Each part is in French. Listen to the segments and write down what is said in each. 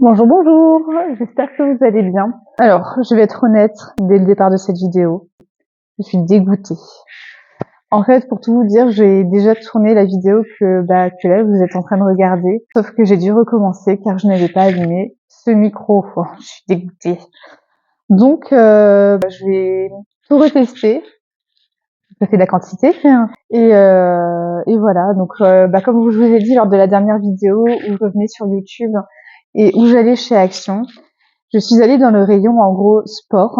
Bonjour, bonjour, j'espère que vous allez bien. Alors, je vais être honnête dès le départ de cette vidéo, je suis dégoûtée. En fait, pour tout vous dire, j'ai déjà tourné la vidéo que là vous êtes en train de regarder, sauf que j'ai dû recommencer car je n'avais pas allumé ce micro. Oh, je suis dégoûtée. Donc, je vais tout retester. Ça fait de la quantité, hein. Et voilà. Donc, comme je vous ai dit lors de la dernière vidéo où je revenais sur YouTube et où j'allais chez Action, je suis allée dans le rayon en gros sport,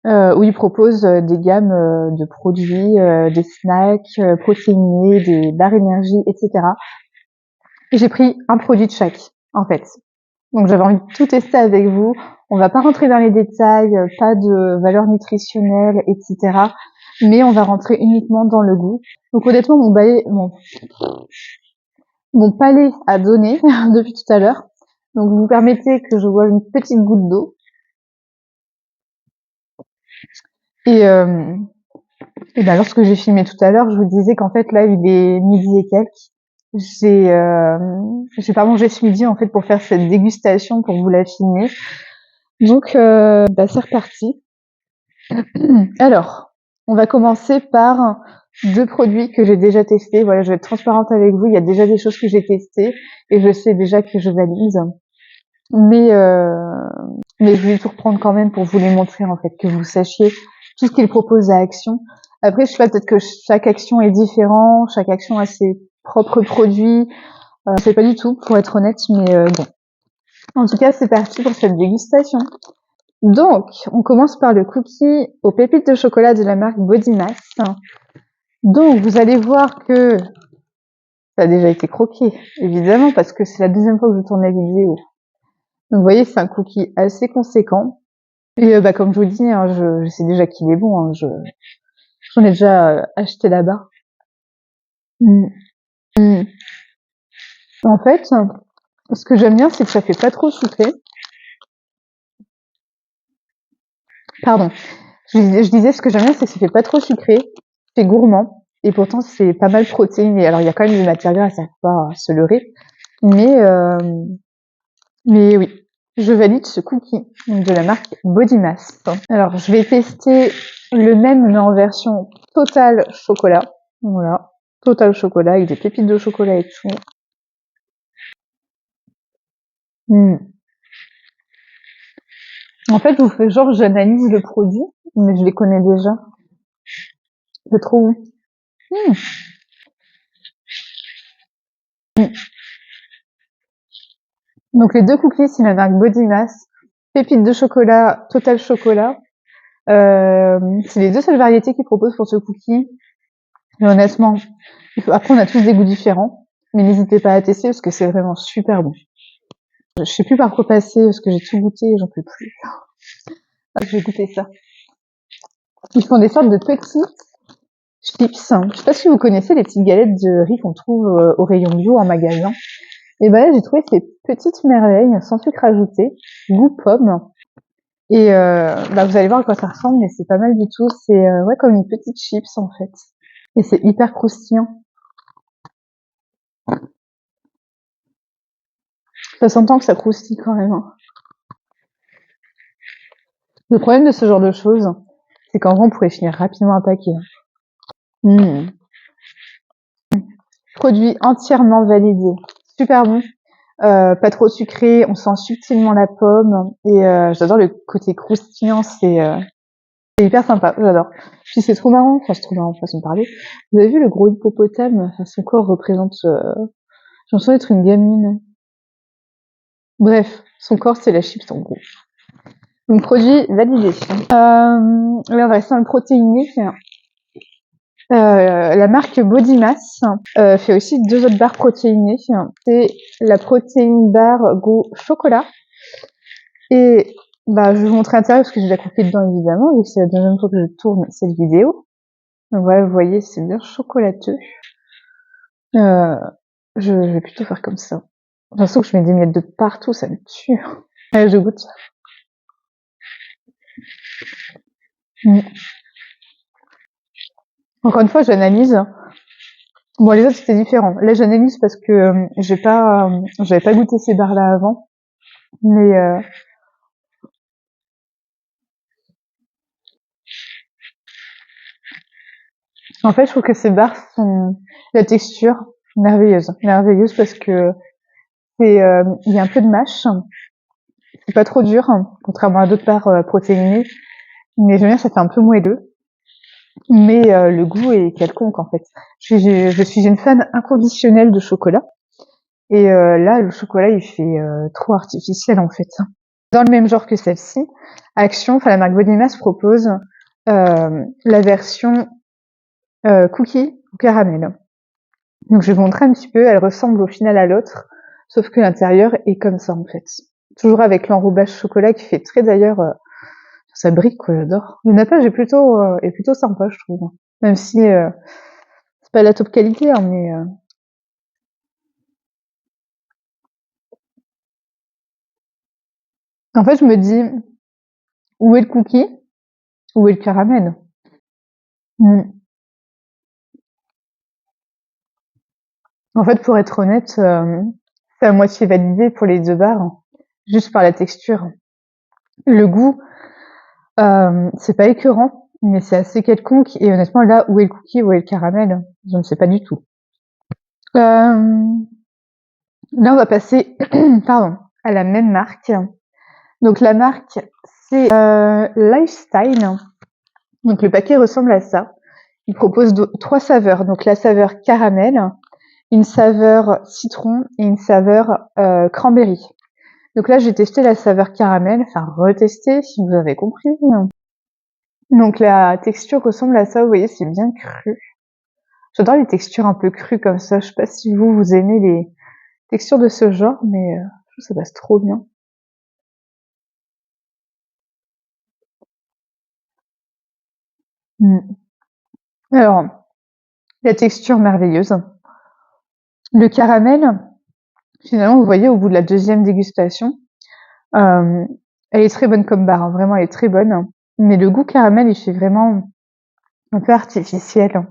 où ils proposent des gammes de produits, des snacks protéinés, des barres énergie, etc. Et j'ai pris un produit de chaque, en fait. Donc j'avais envie de tout tester avec vous. On va pas rentrer dans les détails, pas de valeurs nutritionnelles, etc. Mais on va rentrer uniquement dans le goût. Donc honnêtement, mon palais a donné depuis tout à l'heure. Donc vous permettez que je boive une petite goutte d'eau. Et lorsque j'ai filmé tout à l'heure, je vous disais qu'en fait là il est midi et quelques. J'ai pas mangé ce midi en fait pour faire cette dégustation pour vous la filmer. Donc c'est reparti. Alors, on va commencer par deux produits que j'ai déjà testés. Voilà, je vais être transparente avec vous. Il y a déjà des choses que j'ai testées et je sais déjà que je valide. Mais je vais tout reprendre quand même pour vous les montrer en fait, que vous sachiez tout ce qu'ils proposent à Action. Après, je sais pas, peut-être que chaque Action est différent, chaque Action a ses propres produits. Je sais pas du tout, pour être honnête, mais bon. En tout cas, c'est parti pour cette dégustation. Donc, on commence par le cookie aux pépites de chocolat de la marque Body Mass. Donc, vous allez voir que ça a déjà été croqué, évidemment, parce que c'est la deuxième fois que je tourne la vidéo. Donc, vous voyez, c'est un cookie assez conséquent. Et comme je vous dis, hein, je sais déjà qu'il est bon. Hein, j'en ai déjà acheté là-bas. En fait, ce que j'aime bien, c'est que ça fait pas trop sucré. Pardon. Je disais, ce que j'aime bien, c'est que ça fait pas trop sucré, c'est gourmand, et pourtant c'est pas mal protéiné. Alors il y a quand même des matières grasses, ça faut pas se leurrer, mais oui, je valide ce cookie de la marque Body Mass. Alors je vais tester le même mais en version total chocolat. Voilà, total chocolat avec des pépites de chocolat et tout. En fait, je vous fais genre j'analyse le produit, mais je les connais déjà. C'est trop bon. Donc les deux cookies, c'est la marque Body Mass, pépites de chocolat, total chocolat. C'est les deux seules variétés qu'ils proposent pour ce cookie. Et honnêtement, après on a tous des goûts différents, mais n'hésitez pas à tester parce que c'est vraiment super bon. Je sais plus par quoi passer parce que j'ai tout goûté et j'en peux plus. Ah, je vais goûter ça. Ils font des sortes de petits chips. Je sais pas si vous connaissez les petites galettes de riz qu'on trouve au rayon bio en magasin. Et ben là j'ai trouvé ces petites merveilles sans sucre ajouté, goût pomme. Et vous allez voir à quoi ça ressemble, mais c'est pas mal du tout. C'est ouais, comme une petite chips en fait. Et c'est hyper croustillant. Ça s'entend que ça croustille quand même. Hein. Le problème de ce genre de choses, c'est qu'en vrai on pourrait finir rapidement un paquet. Produit entièrement validé. Super bon. Pas trop sucré, on sent subtilement la pomme. Et j'adore le côté croustillant, c'est hyper sympa, j'adore. Puis c'est trop marrant, façon de parler. Vous avez vu le gros hippopotame, enfin, son corps représente... J'ai l'impression d'être une gamine. Bref, son corps c'est la chips en gros. Donc produit validé. Là on va rester dans le protéiné. La marque Body Mass fait aussi deux autres barres protéinées. C'est la protéine bar goût chocolat. Et je vais vous montrer l'intérieur parce que j'ai déjà coupé dedans évidemment, vu que c'est la deuxième fois que je tourne cette vidéo. Donc voilà, vous voyez, c'est bien chocolateux. Je vais plutôt faire comme ça. De toute façon, que je mets des miettes de partout, ça me tue. Allez, je goûte. Encore une fois, j'analyse. Bon, les autres c'était différent. Là, j'analyse parce que j'avais pas goûté ces barres-là avant. Mais en fait, je trouve que ces barres sont la texture merveilleuse parce que il y a un peu de mâche, c'est pas trop dur, contrairement à d'autres barres protéinées. Mais j'aime bien, ça fait un peu moelleux. Mais le goût est quelconque en fait. Je suis une fan inconditionnelle de chocolat. Et là, le chocolat, il fait trop artificiel en fait. Dans le même genre que celle-ci, Action, enfin la marque Body Mass propose la version cookie ou caramel. Donc je vais vous montrer un petit peu, elle ressemble au final à l'autre, sauf que l'intérieur est comme ça en fait. Toujours avec l'enrobage chocolat qui fait très d'ailleurs, ça brille quoi, j'adore. Le nappage est plutôt sympa je trouve. Même si c'est pas la top qualité, hein, mais en fait je me dis, où est le cookie? Où est le caramel? Mm. En fait, pour être honnête, c'est à moitié validé pour les deux barres, juste par la texture. Le goût, c'est pas écœurant, mais c'est assez quelconque. Et honnêtement, là, où est le cookie, où est le caramel? Je ne sais pas du tout. Là, on va passer, pardon, à la même marque. Donc la marque, c'est Lifestyle. Donc le paquet ressemble à ça. Il propose trois saveurs. Donc la saveur caramel, une saveur citron et une saveur cranberry. Donc là, j'ai testé la saveur caramel, enfin retesté si vous avez compris. Donc la texture ressemble à ça, vous voyez, c'est bien cru. J'adore les textures un peu crues comme ça. Je sais pas si vous aimez les textures de ce genre, mais je trouve que ça passe trop bien. Mm. Alors, la texture merveilleuse. Le caramel, finalement, vous voyez, au bout de la deuxième dégustation, euh, elle est très bonne comme barre, hein. Vraiment, elle est très bonne. Mais le goût caramel, il fait vraiment un peu artificiel.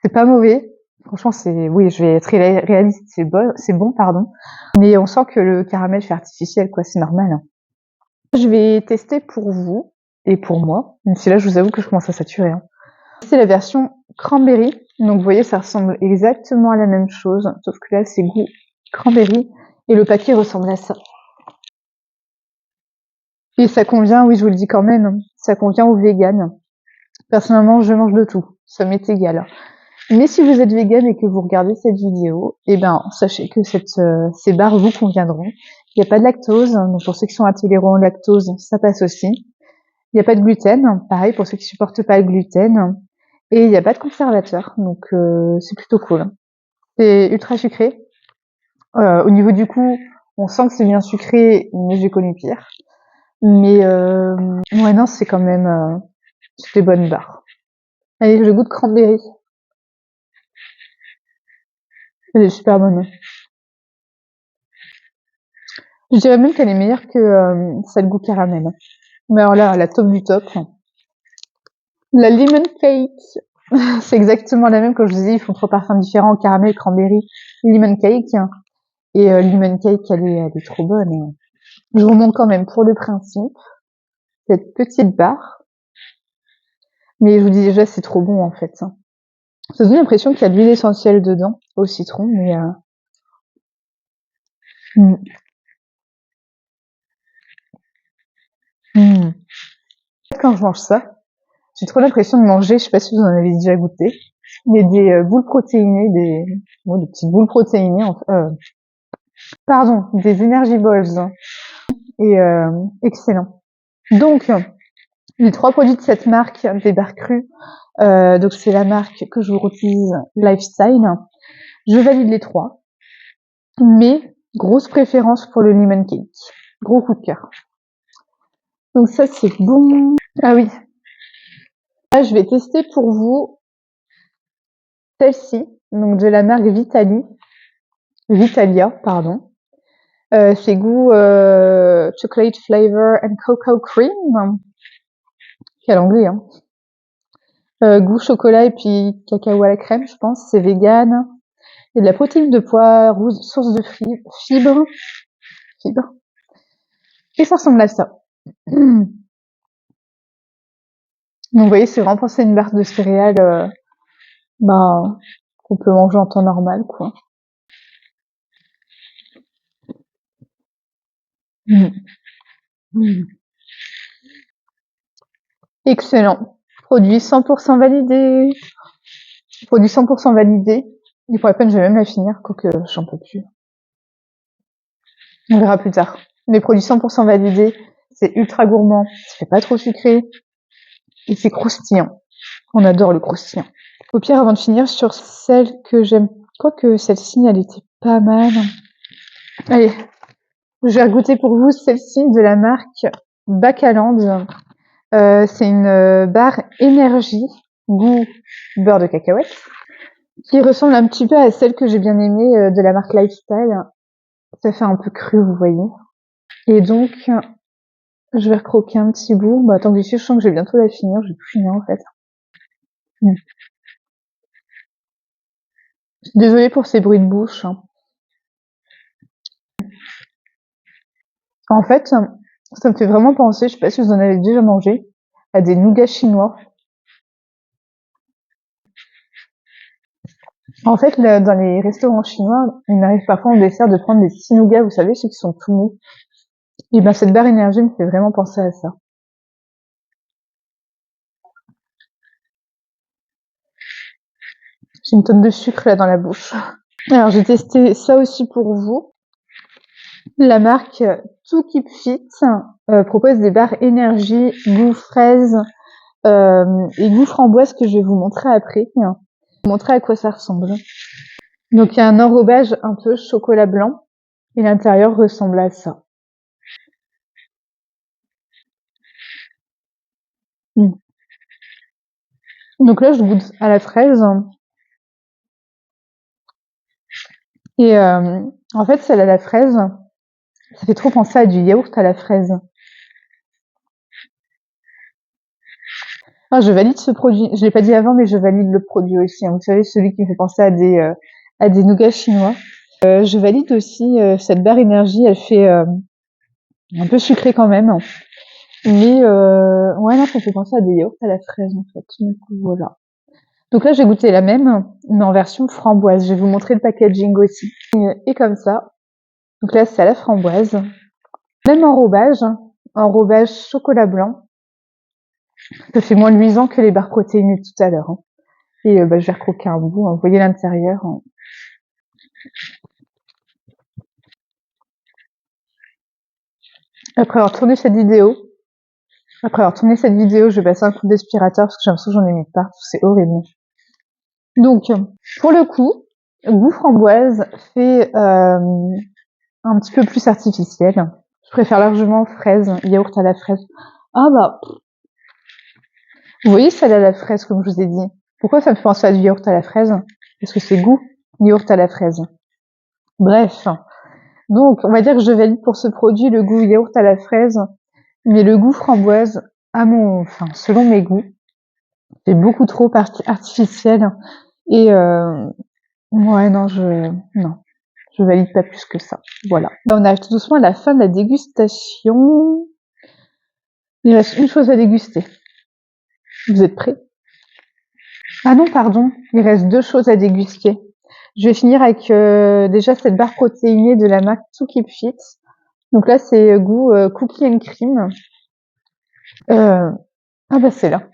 C'est pas mauvais. Franchement, oui, je vais être réaliste, c'est bon, pardon. Mais on sent que le caramel fait artificiel, quoi, c'est normal, hein. Je vais tester pour vous et pour moi, même si là, je vous avoue que je commence à saturer, hein. C'est la version cranberry. Donc, vous voyez, ça ressemble exactement à la même chose, sauf que là, c'est goût cranberry et le paquet ressemble à ça. Et ça convient, oui, je vous le dis quand même, hein, ça convient aux véganes. Personnellement, je mange de tout. Ça m'est égal. Mais si vous êtes vegan et que vous regardez cette vidéo, eh ben, sachez que ces barres vous conviendront. Il n'y a pas de lactose, donc pour ceux qui sont intolérants au lactose, ça passe aussi. Il n'y a pas de gluten, pareil pour ceux qui supportent pas le gluten. Et il n'y a pas de conservateur, donc c'est plutôt cool. C'est ultra sucré. Au niveau du goût, on sent que c'est bien sucré, mais j'ai connu pire. Mais ouais, non, c'est quand même c'est des bonnes barres. Allez, le goût de cranberry. Elle est super bonne. Je dirais même qu'elle est meilleure que celle goût caramel. Mais alors là, la top du top. La lemon cake. C'est exactement la même, comme je vous disais, ils font trois parfums différents, caramel, cranberry, lemon cake. Et lemon cake, elle est trop bonne. Je vous montre quand même pour le principe, cette petite barre. Mais je vous dis déjà, c'est trop bon en fait. Ça donne l'impression qu'il y a de l'huile essentielle dedans, au citron, mais mm, mm. Quand je mange ça, j'ai trop l'impression de manger, je sais pas si vous en avez déjà goûté, mais des boules protéinées, des petites boules protéinées, pardon, des energy balls, hein. Et excellent. Donc, les trois produits de cette marque, des barres crues, donc c'est la marque que je vous utilise, Lifestyle. Je valide les trois, mais grosse préférence pour le lemon cake. Gros coup de cœur. Donc ça, c'est bon. Ah oui. Là, je vais tester pour vous celle-ci, donc de la marque Vitalia, pardon. C'est goût chocolate flavor and cocoa cream. Quel anglais, hein. Goût chocolat et puis cacao à la crème, je pense. C'est vegan. Il y a de la protéine de pois rouge, source de fibres. Et ça ressemble à ça. Donc vous voyez, c'est vraiment penser à une barre de céréales qu'on peut manger en temps normal, quoi. Mmh. Mmh. Excellent. Produit 100% validé. Produit 100% validé. Il faudrait pas que je vais même la finir, quoique j'en peux plus. On verra plus tard. Les produits 100% validés, c'est ultra gourmand, ça fait pas trop sucré, et c'est croustillant. On adore le croustillant. Au pire, avant de finir sur celle que j'aime, quoique celle-ci, elle était pas mal. Allez, je vais goûter pour vous celle-ci de la marque Bacaland. C'est une barre énergie, goût beurre de cacahuète, qui ressemble un petit peu à celle que j'ai bien aimée de la marque Lifestyle. Ça fait un peu cru, vous voyez. Et donc, je vais recroquer un petit bout. Bah, tant que j'y suis, je sens que je vais bientôt la finir. Je vais tout finir, en fait. Désolée pour ces bruits de bouche, hein. En fait, ça me fait vraiment penser, je sais pas si vous en avez déjà mangé, à des nougats chinois. En fait, dans les restaurants chinois, il m'arrive parfois en dessert de prendre des petits nougats, vous savez, ceux qui sont tout mous. Et ben, cette barre énergie me fait vraiment penser à ça. J'ai une tonne de sucre là dans la bouche. Alors, j'ai testé ça aussi pour vous. La marque To Keep Fit propose des barres énergie, goût fraise et goût framboise que je vais vous montrer après. Je vais vous montrer à quoi ça ressemble. Donc, il y a un enrobage un peu chocolat blanc et l'intérieur ressemble à ça. Donc là, je goûte à la fraise. Et en fait, celle à la fraise, ça fait trop penser à du yaourt à la fraise. Ah, je valide ce produit. Je l'ai pas dit avant, mais je valide le produit aussi, hein. Vous savez, celui qui me fait penser à des nougats chinois. Je valide aussi cette barre énergie. Elle fait un peu sucré quand même. Mais ouais, non, ça fait penser à des yaourts à la fraise, en fait. Donc voilà. Donc là, j'ai goûté la même, mais en version framboise. Je vais vous montrer le packaging aussi. Et comme ça. Donc là, c'est à la framboise. Même enrobage chocolat blanc. Ça fait moins luisant que les barres protéinées tout à l'heure, hein. Et je vais recroquer un bout, hein. Vous voyez l'intérieur, hein. Après avoir tourné cette vidéo, je vais passer un coup d'aspirateur parce que j'ai l'impression que j'en ai mis partout, c'est horrible. Donc, pour le coup, goût framboise fait un petit peu plus artificiel. Je préfère largement fraise, yaourt à la fraise. Ah bah, vous voyez celle à la fraise comme je vous ai dit. Pourquoi ça me fait penser à du yaourt à la fraise? Parce que c'est goût yaourt à la fraise. Bref. Donc, on va dire que je valide pour ce produit le goût yaourt à la fraise, mais le goût framboise, selon mes goûts, c'est beaucoup trop artificiel. Et ouais, non, je valide pas plus que ça. Voilà. Là, on arrive tout doucement à la fin de la dégustation. Il reste une chose à déguster. Vous êtes prêts? Ah non, pardon, il reste deux choses à déguster. Je vais finir avec déjà cette barre protéinée de la marque To Keep Fit. Donc là, c'est goût cookie and cream. Ah bah c'est là.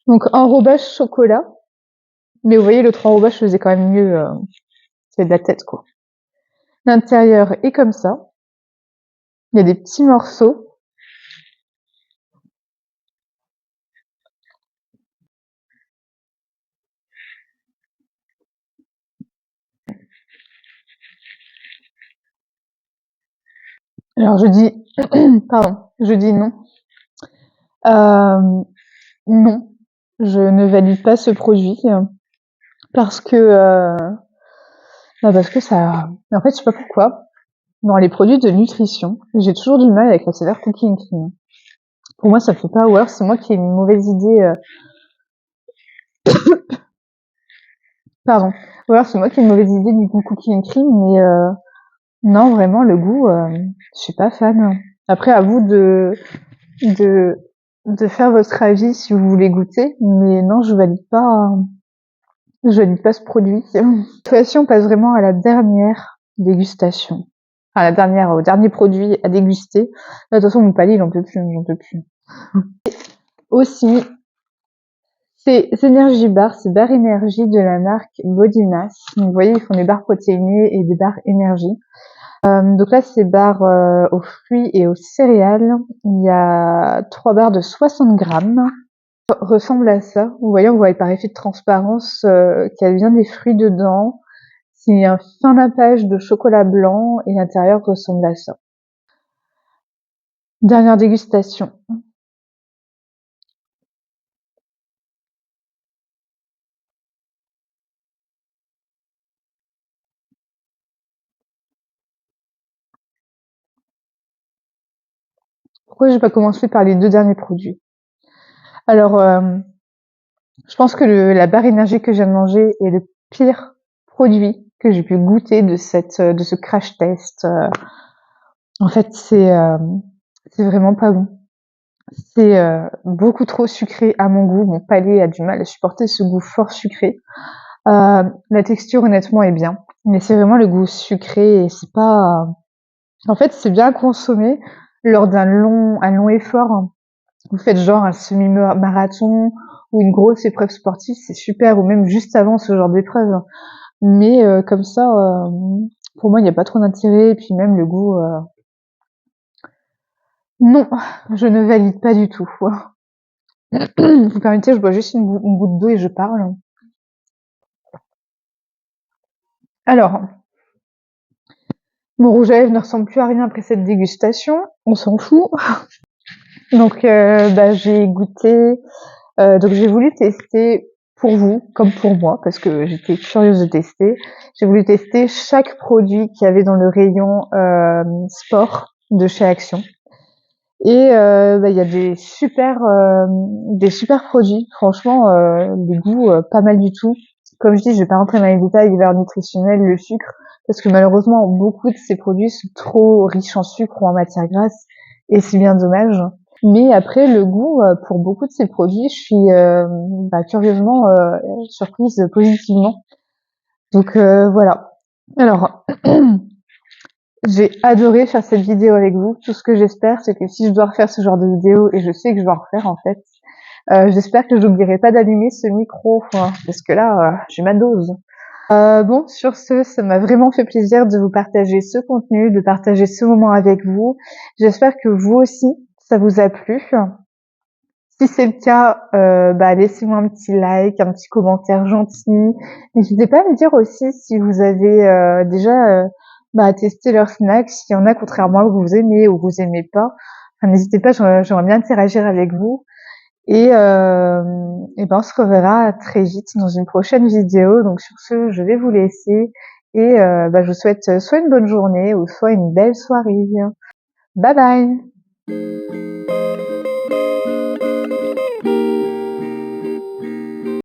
Donc enrobage chocolat. Mais vous voyez, l'autre enrobage faisait quand même mieux. C'est de la tête, quoi. L'intérieur est comme ça. Il y a des petits morceaux. Alors je dis, pardon, je dis non. Non, je ne valide pas ce produit parce que parce que ça. En fait, je sais pas pourquoi. Dans les produits de nutrition, j'ai toujours du mal avec la saveur cookie and cream. Pour moi, ça fait pas. Ou alors c'est moi qui ai une mauvaise idée. Pardon. Ou alors c'est moi qui ai une mauvaise idée du goût cookie and cream, mais Non, vraiment, le goût, je suis pas fan. Après, à vous de faire votre avis si vous voulez goûter, mais non, je valide pas ce produit. Cette fois-ci, on passe vraiment à la dernière dégustation. Enfin, au dernier produit à déguster. Là, de toute façon, mon palais, j'en peux plus. Aussi, c'est Energy Bar, c'est Bar Energy de la marque Body Mass. Donc, vous voyez, ils font des barres protéinées et des barres énergie. Donc là, c'est barres aux fruits et aux céréales. Il y a 3 barres de 60 grammes. Ressemble à ça. Vous voyez, on voit par effet de transparence qu'il y a bien des fruits dedans. C'est un fin nappage de chocolat blanc et l'intérieur ressemble à ça. Dernière dégustation. Pourquoi j'ai pas commencé par les 2 derniers produits? Alors, je pense que la barre énergie que j'ai mangée est le pire produit que j'ai pu goûter de ce crash test. En fait, c'est vraiment pas bon. C'est beaucoup trop sucré à mon goût. Mon palais a du mal à supporter ce goût fort sucré. La texture, honnêtement, est bien, mais c'est vraiment le goût sucré et c'est pas. En fait, c'est bien consommé lors un long effort. Vous faites genre un semi-marathon ou une grosse épreuve sportive, c'est super, ou même juste avant ce genre d'épreuve. Mais comme ça, pour moi, il n'y a pas trop d'intérêt. Et puis même le goût, non, je ne valide pas du tout. Vous permettez, je bois juste une goutte d'eau et je parle. Alors, mon rouge à lèvres ne ressemble plus à rien après cette dégustation. On s'en fout. Donc, j'ai goûté. Donc, j'ai voulu tester pour vous, comme pour moi, parce que j'étais curieuse de tester. J'ai voulu tester chaque produit qu'il y avait dans le rayon sport de chez Action. Et il y a des super produits. Franchement, les goûts pas mal du tout. Comme je dis, je vais pas rentrer dans les détails, les valeurs nutritionnelles, le sucre, parce que malheureusement, beaucoup de ces produits sont trop riches en sucre ou en matière grasse, et c'est bien dommage. Mais après, le goût, pour beaucoup de ces produits, je suis curieusement surprise positivement. Donc voilà. Alors, j'ai adoré faire cette vidéo avec vous. Tout ce que j'espère, c'est que si je dois refaire ce genre de vidéo, et je sais que je vais en refaire en fait, j'espère que j'oublierai pas d'allumer ce micro, parce que là, j'ai ma dose. Bon, sur ce, ça m'a vraiment fait plaisir de vous partager ce contenu, de partager ce moment avec vous. J'espère que vous aussi, ça vous a plu. Si c'est le cas, laissez-moi un petit like, un petit commentaire gentil. N'hésitez pas à me dire aussi si vous avez déjà testé leurs snacks, s'il y en a contrairement à que vous aimez ou vous aimez pas. Enfin, n'hésitez pas, j'aimerais bien interagir avec vous. On se reverra très vite dans une prochaine vidéo. Donc sur ce, je vais vous laisser et je vous souhaite soit une bonne journée ou soit une belle soirée. Bye bye!